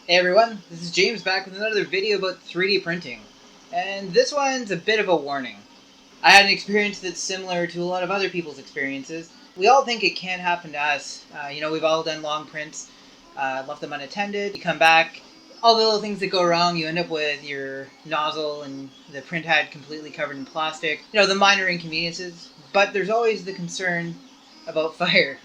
Hey everyone, this is James back with another video about 3D printing. And this one's a bit of a warning. I had an experience that's similar to a lot of other people's experiences. We all think it can happen to us. We've all done long prints, left them unattended. You come back, all the little things that go wrong, you end up with your nozzle and the print head completely covered in plastic. The minor inconveniences. But there's always the concern about fire.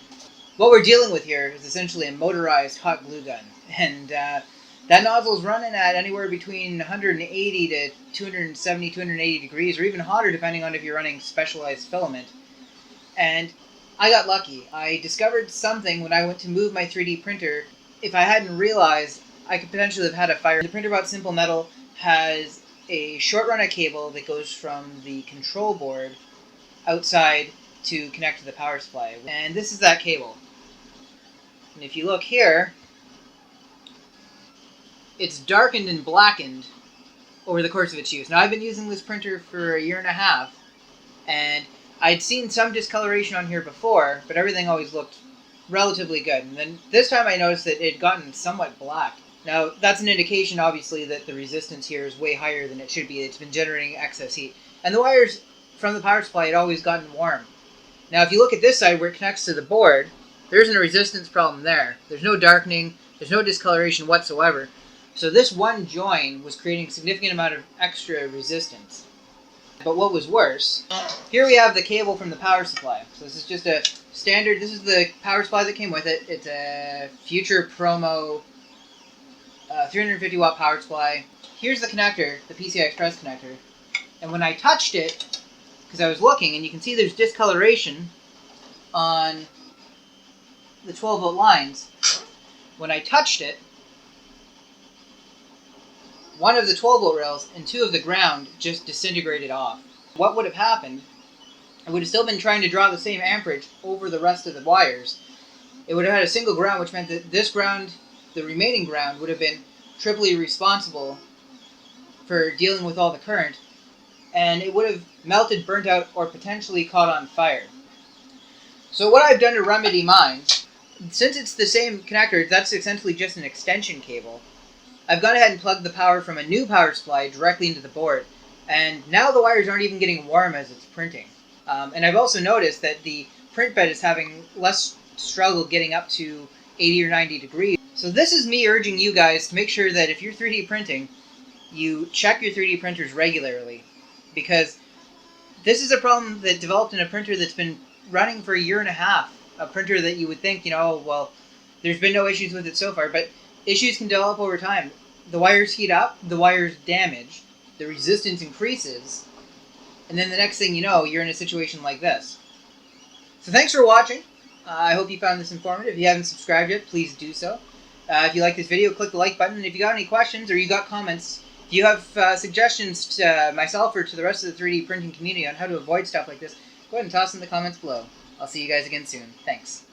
What we're dealing with here is essentially a motorized hot glue gun. And that nozzle is running at anywhere between 180 to 270, 280 degrees, or even hotter depending on if you're running specialized filament. And I got lucky. I discovered something when I went to move my 3D printer. If I hadn't realized, I could potentially have had a fire. The printer bought Simple Metal has a short run of cable that goes from the control board outside to connect to the power supply. And this is that cable. And if you look here, it's darkened and blackened over the course of its use. Now, I've been using this printer for a year and a half, and I'd seen some discoloration on here before, but everything always looked relatively good. And then this time I noticed that it had gotten somewhat black. Now, that's an indication, obviously, that the resistance here is way higher than it should be. It's been generating excess heat. And the wires from the power supply had always gotten warm. Now, if you look at this side where it connects to the board, there isn't a resistance problem there. There's no darkening, there's no discoloration whatsoever. So this one join was creating a significant amount of extra resistance. But what was worse, here we have the cable from the power supply. So this is just a standard, this is the power supply that came with it. It's a Future Promo 350 watt power supply. Here's the connector, the PCI Express connector. And when I touched it, because I was looking, and you can see there's discoloration on the 12 volt lines. When I touched it, one of the 12 volt rails and two of the ground just disintegrated off. What would have happened? I would have still been trying to draw the same amperage over the rest of the wires. It would have had a single ground, which meant that this ground, the remaining ground, would have been triply responsible for dealing with all the current, and it would have melted, burnt out, or potentially caught on fire. So what I've done to remedy mine, since it's the same connector, that's essentially just an extension cable, I've gone ahead and plugged the power from a new power supply directly into the board, and now the wires aren't even getting warm as it's printing. And I've also noticed that the print bed is having less struggle getting up to 80 or 90 degrees. So this is me urging you guys to make sure that if you're 3D printing, you check your 3D printers regularly, because this is a problem that developed in a printer that's been running for a year and a half. A printer that you would think, well, there's been no issues with it so far, but issues can develop over time. The wires heat up, the wires damage, the resistance increases, and then the next thing you know, you're in a situation like this. So thanks for watching. I hope you found this informative. If you haven't subscribed yet, please do so. If you like this video, click the like button. And if you got any questions or you got comments, if you have suggestions to myself or to the rest of the 3D printing community on how to avoid stuff like this, go ahead and toss in the comments below. I'll see you guys again soon. Thanks.